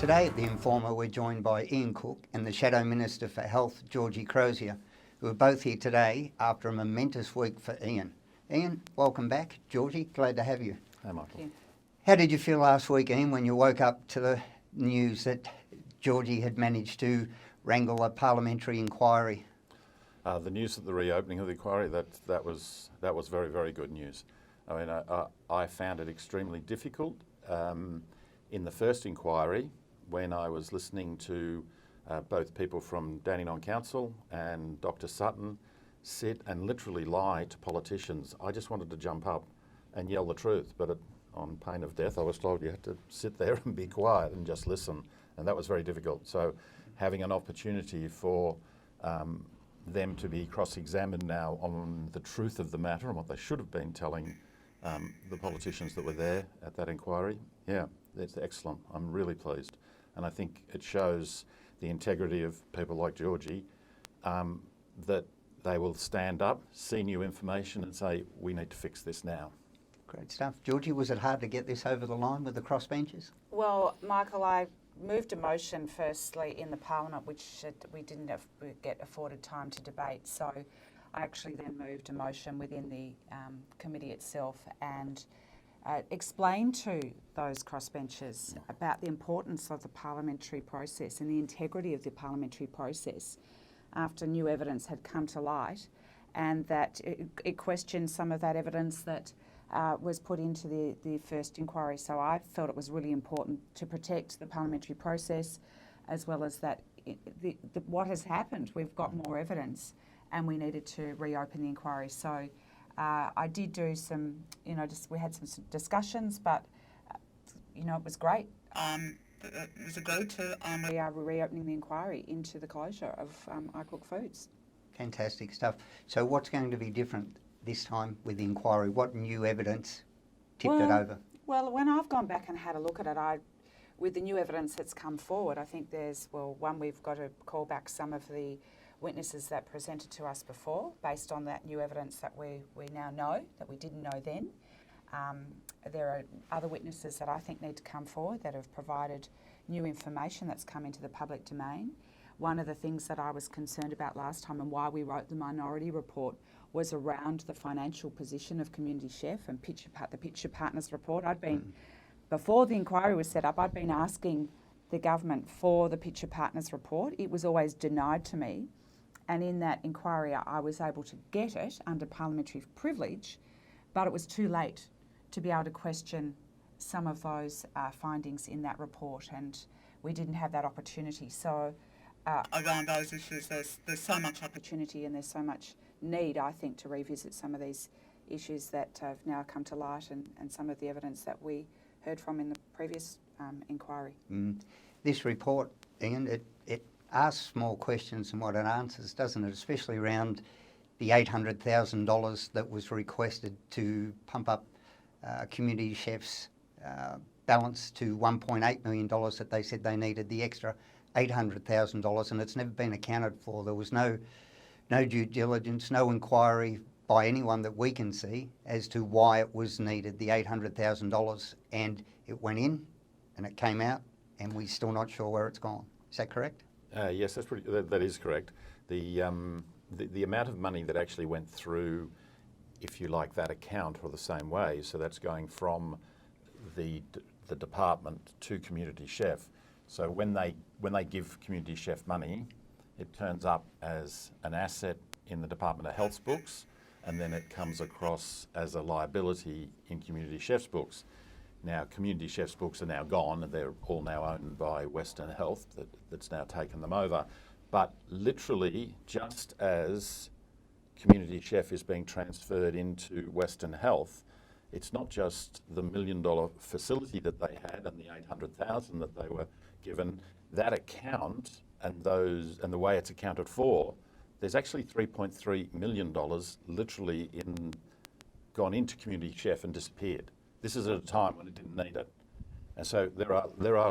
Today at The Informer, we're joined by iCook and the Shadow Minister for Health, Georgie Crozier, who are both here today after a momentous week for Ian. Ian, welcome back. Georgie, glad to have you. Hi, Michael. How did you feel last week, Ian, when you woke up to the news that Georgie had managed to wrangle a parliamentary inquiry? The news of the reopening of the inquiry, that was very, very good news. I mean, I found it extremely difficult in the first inquiry when I was listening to both people from Dandenong Council and Dr. Sutton sit and literally lie to politicians. I just wanted to jump up and yell the truth, but on pain of death, I was told you had to sit there and be quiet and just listen, and that was very difficult. So having an opportunity for them to be cross-examined now on the truth of the matter and what they should have been telling the politicians that were there at that inquiry, yeah, it's excellent. I'm really pleased. And I think it shows the integrity of people like Georgie, that they will stand up, see new information and say, we need to fix this now. Great stuff. Georgie, was it hard to get this over the line with the crossbenchers? Well, Michael, I moved a motion firstly in the Parliament, which we didn't get afforded time to debate. So I actually then moved a motion within the committee itself and explained to those crossbenchers about the importance of the parliamentary process and the integrity of the parliamentary process after new evidence had come to light, and that it questioned some of that evidence that was put into the first inquiry. So I felt it was really important to protect the parliamentary process, as well as that what has happened. We've got more evidence and we needed to reopen the inquiry. So I did do some, we had some discussions, but, it was great. It was agreed to, and we are reopening the inquiry into the closure of iCook Foods. Fantastic stuff. So what's going to be different this time with the inquiry? What new evidence tipped it over? Well, when I've gone back and had a look at it, with the new evidence that's come forward, I think we've got to call back some of the witnesses that presented to us before, based on that new evidence that we now know, that we didn't know then. There are other witnesses that I think need to come forward that have provided new information that's come into the public domain. One of the things that I was concerned about last time and why we wrote the minority report was around the financial position of Community Chef and the Pitcher Partners report. Before the inquiry was set up, I'd been asking the government for the Pitcher Partners report. It was always denied to me. And in that inquiry, I was able to get it under parliamentary privilege, but it was too late to be able to question some of those findings in that report, and we didn't have that opportunity. So around those issues, there's so much opportunity and there's so much need, I think, to revisit some of these issues that have now come to light and some of the evidence that we heard from in the previous inquiry. This report, Ian, it asks more questions than what it answers, doesn't it? Especially around the $800,000 that was requested to pump up Community Chef's balance to $1.8 million that they said they needed, the extra $800,000, and it's never been accounted for. There was no due diligence, no inquiry by anyone that we can see as to why it was needed, the $800,000, and it went in and it came out and we're still not sure where it's gone. Is that correct? Yes, that is correct. The amount of money that actually went through, if you like, that account or the same way, so that's going from the department to Community Chef. So when they give Community Chef money, it turns up as an asset in the Department of Health's books, and then it comes across as a liability in Community Chef's books. Now, Community Chef's books are now gone, and they're all now owned by Western Health that's now taken them over. But literally, just as Community Chef is being transferred into Western Health, it's not just the $1 million facility that they had and the $800,000 that they were given. That account and the way it's accounted for, there's actually $3.3 million literally gone into Community Chef and disappeared. This is at a time when it didn't need it. And so there are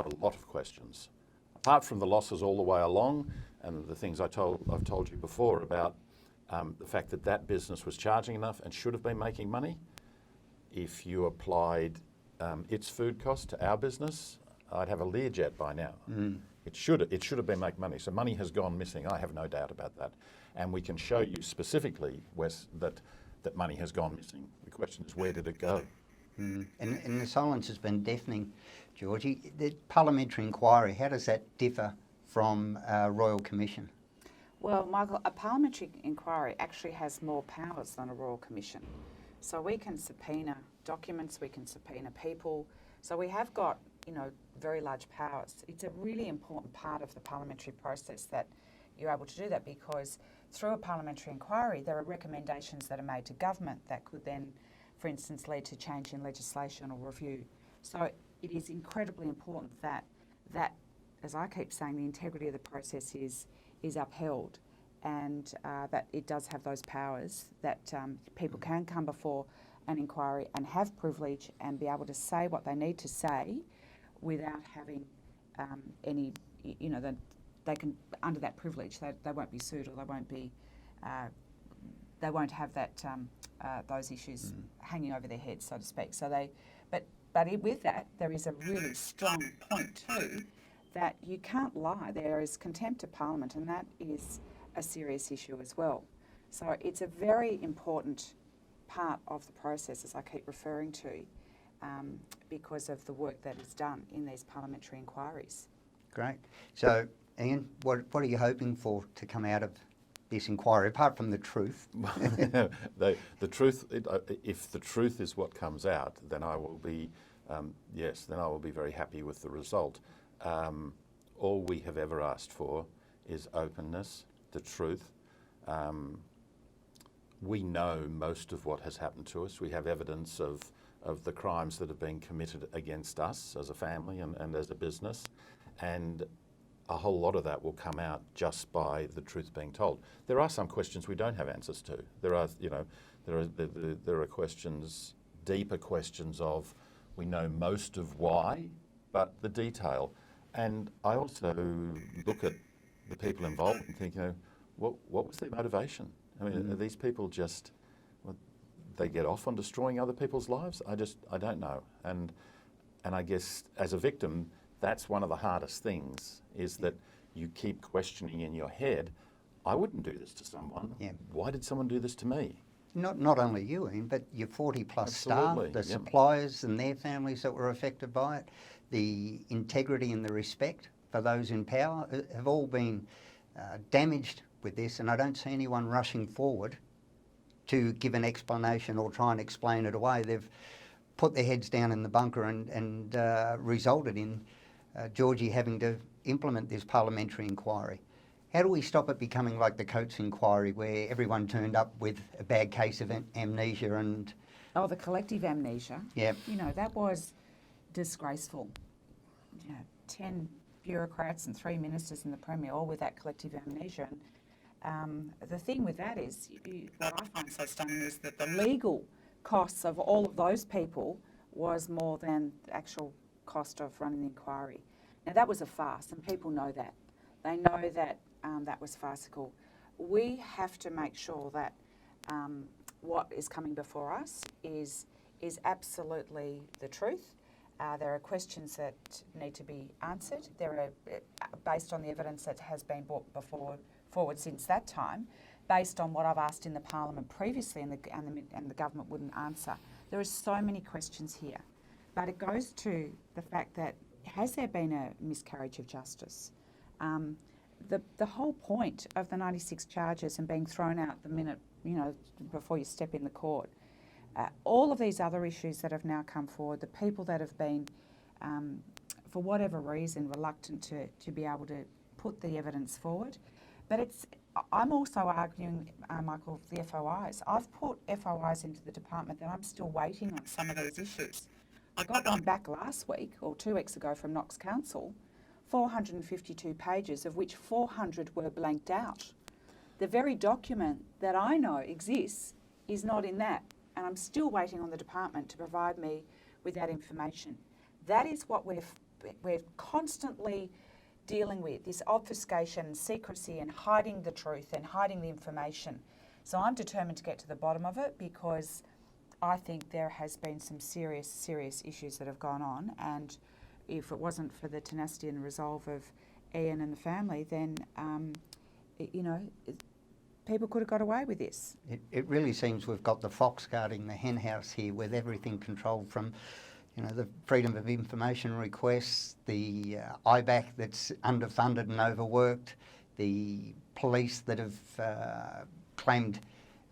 a lot of questions. Apart from the losses all the way along and the things I've told you before about the fact that business was charging enough and should have been making money, if you applied its food cost to our business, I'd have a Learjet by now. It should have been make money. So money has gone missing. I have no doubt about that, and we can show you specifically, Wes, that money has gone missing. The question is, where did it go? And the silence has been deafening, Georgie. The parliamentary inquiry, how does that differ from a royal commission? Well, Michael, a parliamentary inquiry actually has more powers than a royal commission. So we can subpoena documents, we can subpoena people. So we have got, very large powers. It's a really important part of the parliamentary process that you're able to do that, because through a parliamentary inquiry, there are recommendations that are made to government that could then, for instance, lead to change in legislation or review. So it is incredibly important that, as I keep saying, the integrity of the process is upheld, and that it does have those powers, that people can come before an inquiry and have privilege and be able to say what they need to say without having any, that they can, under that privilege, they won't be sued, or they won't have that those issues hanging over their heads, so to speak. So with that, there is a really strong point too, that you can't lie. There is contempt of Parliament, and that is a serious issue as well. So it's a very important part of the process, as I keep referring to, because of the work that is done in these parliamentary inquiries. Great. So, Ian, what are you hoping for to come out of this inquiry, apart from the truth? The truth, if the truth is what comes out, then I will be, then I will be very happy with the result. All we have ever asked for is openness, the truth. We know most of what has happened to us. We have evidence of the crimes that have been committed against us as a family and as a business, and a whole lot of that will come out just by the truth being told. There are some questions we don't have answers to. There are questions, deeper questions of, we know most of why, but the detail. And I also look at the people involved and think, what was their motivation? I mean, are these people just, they get off on destroying other people's lives? I don't know. And I guess as a victim, that's one of the hardest things, is that you keep questioning in your head, I wouldn't do this to someone. Yeah. Why did someone do this to me? Not only you, Ian, but your 40 plus Absolutely, staff, the yep. suppliers and their families that were affected by it, the integrity and the respect for those in power have all been damaged with this, and I don't see anyone rushing forward to give an explanation or try and explain it away. They've put their heads down in the bunker and resulted in Georgie having to implement this parliamentary inquiry. How do we stop it becoming like the Coates inquiry, where everyone turned up with a bad case of amnesia and... Oh, the collective amnesia. Yeah. That was disgraceful. 10 bureaucrats and 3 ministers and the Premier, all with that collective amnesia. And the thing with that is, what I find so stunning is that the legal costs of all of those people was more than the actual cost of running the inquiry. Now, that was a farce, and people know that. They know that that was farcical. We have to make sure that what is coming before us is absolutely the truth. There are questions that need to be answered. There are, based on the evidence that has been brought forward since that time, based on what I've asked in the Parliament previously, and the government wouldn't answer. There are so many questions here, but it goes to the fact that, has there been a miscarriage of justice? The whole point of the 96 charges and being thrown out the minute, before you step in the court, all of these other issues that have now come forward, the people that have been, for whatever reason, reluctant to be able to put the evidence forward. But I'm also arguing, Michael, the FOIs. I've put FOIs into the department that I'm still waiting on some of these issues. I got one back last week, or 2 weeks ago, from Knox Council, 452 pages, of which 400 were blanked out. The very document that I know exists is not in that, and I'm still waiting on the department to provide me with that information. That is what we're constantly dealing with, this obfuscation, secrecy, and hiding the truth and hiding the information. So I'm determined to get to the bottom of it, because I think there has been some serious issues that have gone on, and if it wasn't for the tenacity and resolve of Ian and the family, then, people could have got away with this. It really seems we've got the fox guarding the hen house here, with everything controlled from, the freedom of information requests, the IBAC that's underfunded and overworked, the police that have claimed,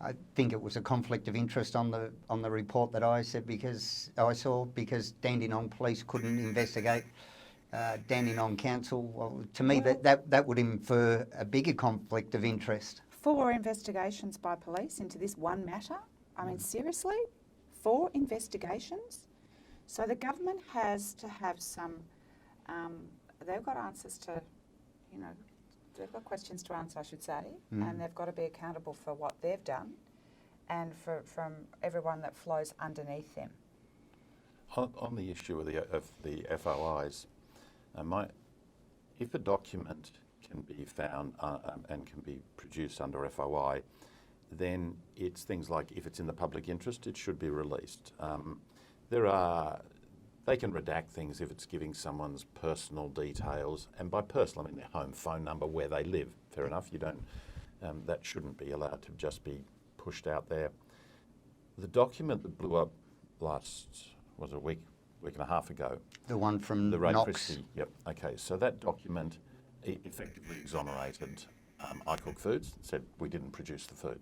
I think it was a conflict of interest on the report that I saw because Dandenong Police couldn't investigate Dandenong Council. Well, to me, that would infer a bigger conflict of interest. 4 investigations by police into this one matter. I mean, seriously? 4 investigations? So the government has to have some, they've got answers to, they've got questions to answer, I should say, and they've got to be accountable for what they've done and from everyone that flows underneath them. On the issue of the FOIs, if a document can be found and can be produced under FOI, then it's things like, if it's in the public interest, it should be released. They can redact things if it's giving someone's personal details, and by personal I mean their home phone number, where they live. Fair enough. You don't. That shouldn't be allowed to just be pushed out there. The document that blew up was a week and a half ago. The one from the Ray Knox. Christie. Yep. Okay. So that document effectively exonerated iCook Foods, said we didn't produce the food.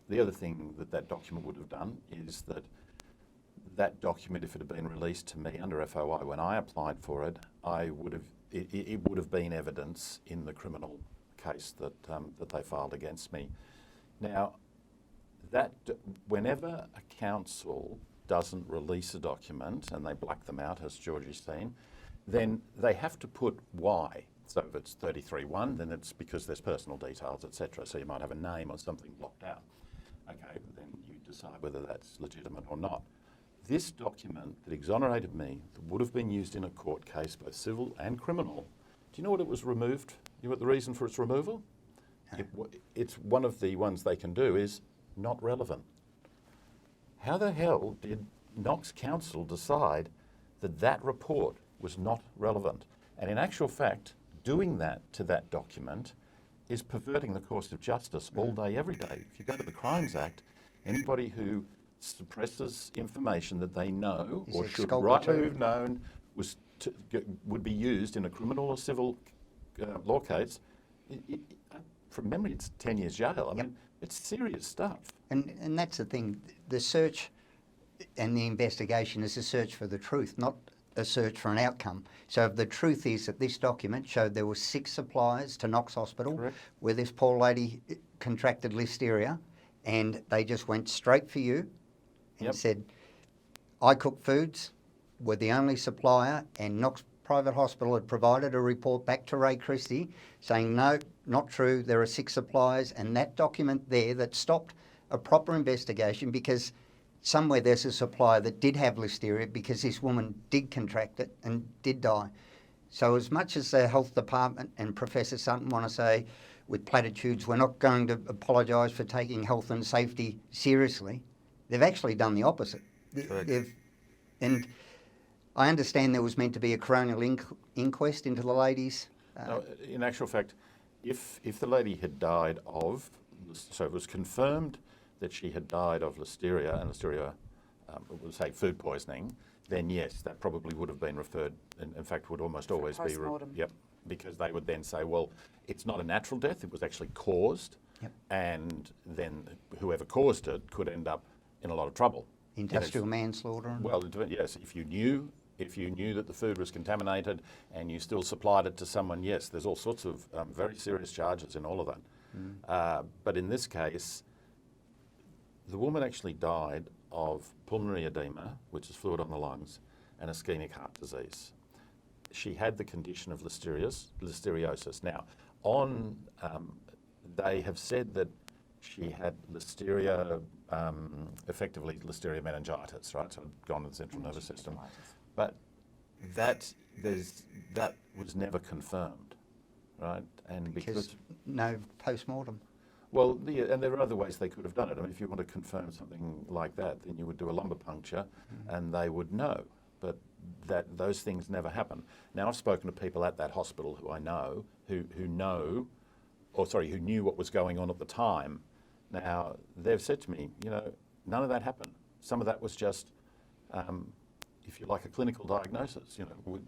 The other thing that document would have done is that document, if it had been released to me under FOI when I applied for it, it would have been evidence in the criminal case that they filed against me. Now, whenever a council doesn't release a document and they black them out, as Georgie's seen, then they have to put why. So if it's 33.1, then it's because there's personal details, etc. So you might have a name or something blocked out. Okay, then you decide whether that's legitimate or not. This document that exonerated me, that would have been used in a court case, both civil and criminal, do you know what it was removed? You know what the reason for its removal? It's one of the ones they can do is not relevant. How the hell did Knox Council decide that report was not relevant? And in actual fact, doing that to that document is perverting the course of justice all day, every day. If you go to the Crimes Act, anybody who suppresses information that they know or should rightly have known would be used in a criminal or civil law case, from memory, it's 10 years jail. I mean, it's serious stuff. And that's the thing. The search and the investigation is a search for the truth, not a search for an outcome. So if the truth is that this document showed there were 6 suppliers to Knox Hospital, correct, where this poor lady contracted listeria, and they just went straight for you and said, iCook Foods were the only supplier, and Knox Private Hospital had provided a report back to Ray Christie saying, no, not true, there are 6 suppliers, and that document there that stopped a proper investigation, because somewhere there's a supplier that did have listeria because this woman did contract it and did die. So as much as the health department and Professor Sutton want to say with platitudes, we're not going to apologise for taking health and safety seriously, they've actually done the opposite. And I understand there was meant to be a coronial inquest into the ladies. No, in actual fact, if the lady had died of, so it was confirmed that she had died of listeria, and listeria, we'll say food poisoning, then yes, that probably would have been referred, and in fact would almost always be, because they would then say, well, it's not a natural death, it was actually caused, and then whoever caused it could end up in a lot of trouble. Industrial manslaughter? Well, yes, if you knew that the food was contaminated and you still supplied it to someone, yes, there's all sorts of very serious charges in all of that. But in this case, the woman actually died of pulmonary edema, which is fluid on the lungs, and ischemic heart disease. She had the condition of listeriosis. Now, they have said that she had listeria, effectively listeria meningitis, right? So it had gone to the central nervous system. But that was never confirmed, right? And because no post-mortem. Well, and there are other ways they could have done it. I mean, if you want to confirm something like that, then you would do a lumbar puncture and they would know. but those things never happen. Now, I've spoken to people at that hospital who I know, who knew what was going on at the time. Now, they've said to me, none of that happened. Some of that was just, if you like, a clinical diagnosis,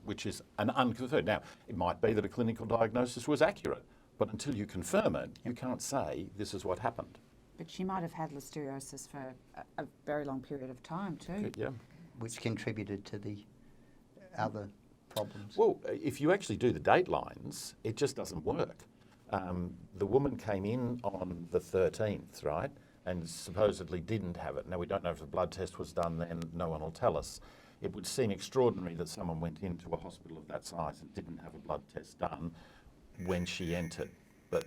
which is an unconfirmed. Now, it might be that a clinical diagnosis was accurate, but until you confirm it, you can't say this is what happened. But she might have had listeriosis for a very long period of time too. Yeah. Which contributed to the other problems. Well, if you actually do the date lines, it just doesn't work. The woman came in on the 13th, right, and supposedly didn't have it. Now, we don't know if the blood test was done then. No one will tell us. It would seem extraordinary that someone went into a hospital of that size and didn't have a blood test done when she entered. But,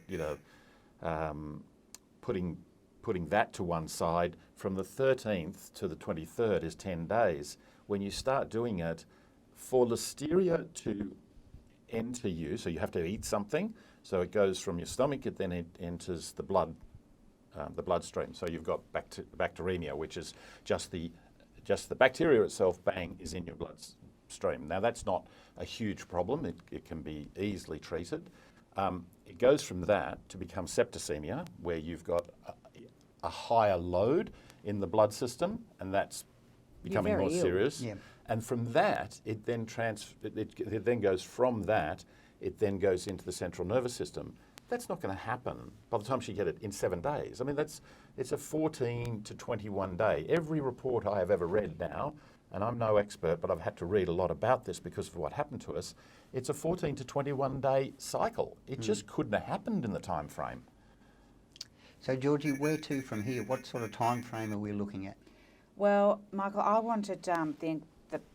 putting that to one side, from the 13th to the 23rd is 10 days. When you start doing it, for listeria to enter you, so you have to eat something, so it goes from your stomach, it then enters the bloodstream. So you've got bacteremia, which is just the bacteria itself, bang, is in your bloodstream. Now, that's not a huge problem. It can be easily treated. It goes from that to become septicemia, where you've got a higher load in the blood system, and that's becoming more serious. Yeah. And from that, it then goes from that, it then goes into the central nervous system. That's not going to happen by the time she get it in 7 days. I mean, it's a 14 to 21 day. Every report I have ever read now, and I'm no expert, but I've had to read a lot about this because of what happened to us, it's a 14 to 21 day cycle. It just couldn't have happened in the time frame. So, Georgie, where to from here? What sort of time frame are we looking at? Well, Michael, I wanted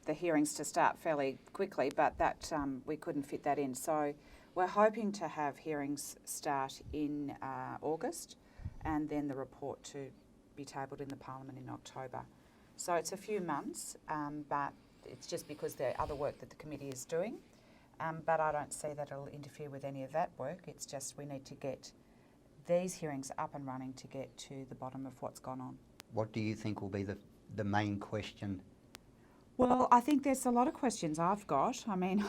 the hearings to start fairly quickly, but that we couldn't fit that in. So we're hoping to have hearings start in August, and then the report to be tabled in the Parliament in October. So it's a few months, but it's just because there other work that the committee is doing. But I don't see that it'll interfere with any of that work. It's just we need to get these hearings up and running to get to the bottom of what's gone on. What do you think will be the main question? Well, I think there's a lot of questions I've got. I mean,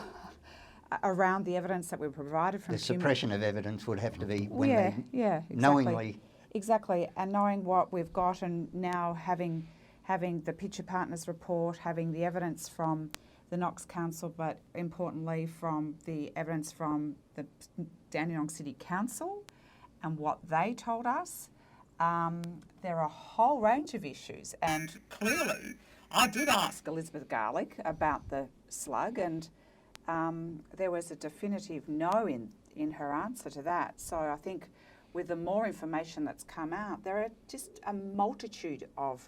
around the evidence that we provided from The suppression of evidence would have to be when exactly. knowingly. Exactly, and knowing what we've got, and now having the Picture Partners report, having the evidence from the Knox Council, but importantly from the evidence from the Dandenong City Council and what they told us. There are a whole range of issues, and clearly I did ask Elizabeth Garlick about the slug, and there was a definitive no in her answer to that. So I think with the more information that's come out, there are just a multitude of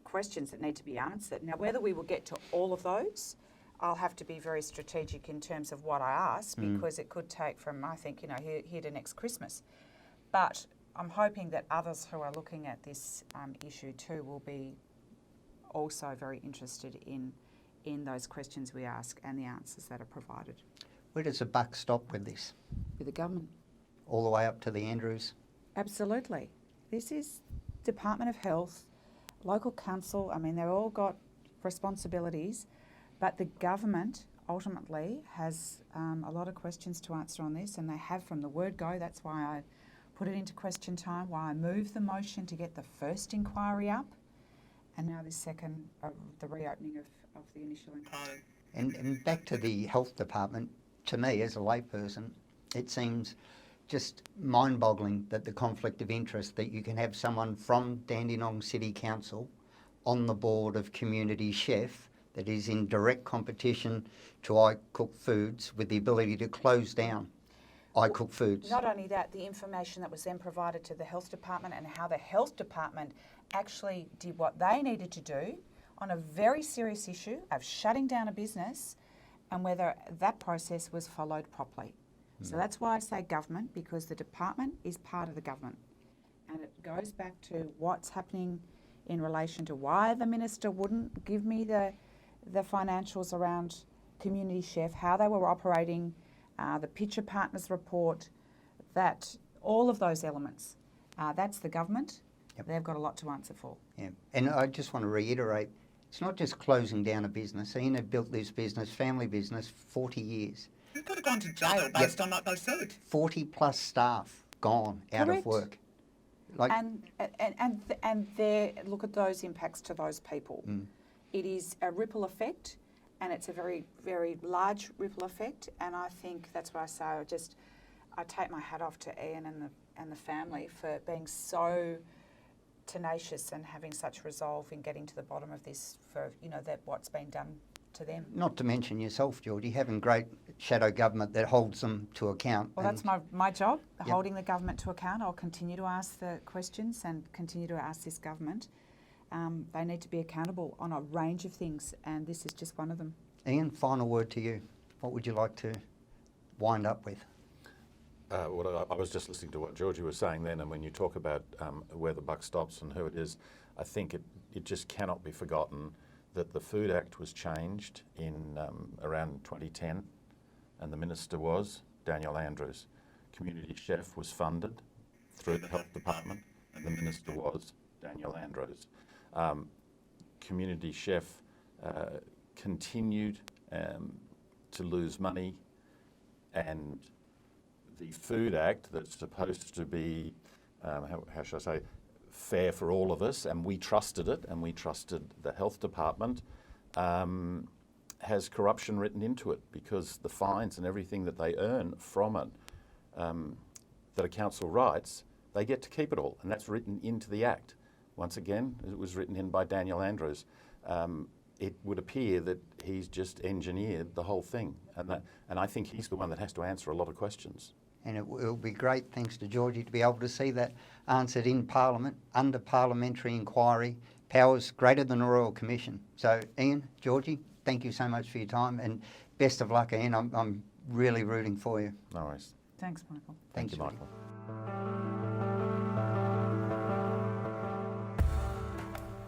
questions that need to be answered. Now, whether we will get to all of those, I'll have to be very strategic in terms of what I ask, because it could take from, I think, here to next Christmas. But I'm hoping that others who are looking at this issue too will be also very interested in those questions we ask and the answers that are provided. Where does the buck stop with this? With the government. All the way up to the Andrews? Absolutely. This is Department of Health, local council. I mean, they've all got responsibilities, but the government ultimately has a lot of questions to answer on this, and they have from the word go. That's why I put it into question time, why I moved the motion to get the first inquiry up, and now this second, the reopening of the initial inquiry. And back to the health department, to me as a layperson, it seems just mind-boggling that the conflict of interest, that you can have someone from Dandenong City Council on the board of Community Chef that is in direct competition to iCook Foods with the ability to close down iCook Foods. Not only that, the information that was then provided to the health department and how the health department actually did what they needed to do on a very serious issue of shutting down a business, and whether that process was followed properly. So that's why I say government, because the department is part of the government. And it goes back to what's happening in relation to why the minister wouldn't give me the financials around Community Chef, how they were operating, the Picture Partners report, that all of those elements, that's the government. Yep. They've got a lot to answer for. Yeah, and I just want to reiterate, It's not just closing down a business. Ian had built this business, family business, 40 years. He could have gone to jail based on what they said. 40 plus staff gone out of Correct. work. Like, And there, look at those impacts to those people. It is a ripple effect, and it's a very, very large ripple effect. And I think that's why I say I take my hat off to Ian and the family for being so tenacious and having such resolve in getting to the bottom of this. For that what's been done to them. not to mention yourself, Georgie, having great shadow government that holds them to account. Well, that's my job, Yep. holding the government to account. I'll continue to ask the questions and continue to ask this government. They need to be accountable on a range of things, and this is just one of them. Ian, final word to you. What would you like to wind up with? Well, I was just listening to what Georgie was saying then, and when you talk about where the buck stops and who it is, I think it just cannot be forgotten that the Food Act was changed in around 2010, and the Minister was Daniel Andrews. Community Chef was funded through the Health Department, and the Minister was Daniel Andrews. Community Chef continued to lose money, and the Food Act that's supposed to be, how should I say, fair for all of us, and we trusted it, and we trusted the Health Department, has corruption written into it, because the fines and everything that they earn from it, that a council writes, they get to keep it all, and that's written into the Act. Once again, it was written in by Daniel Andrews. It would appear that he's just engineered the whole thing, and I think he's the one that has to answer a lot of questions. And it will be great, thanks to Georgie, to be able to see that answered in Parliament, under parliamentary inquiry, powers greater than a Royal Commission. So, Ian, Georgie, thank you so much for your time, and best of luck, Ian. I'm really rooting for you. No worries. Thanks, Michael. Thank you, Thanks, Michael.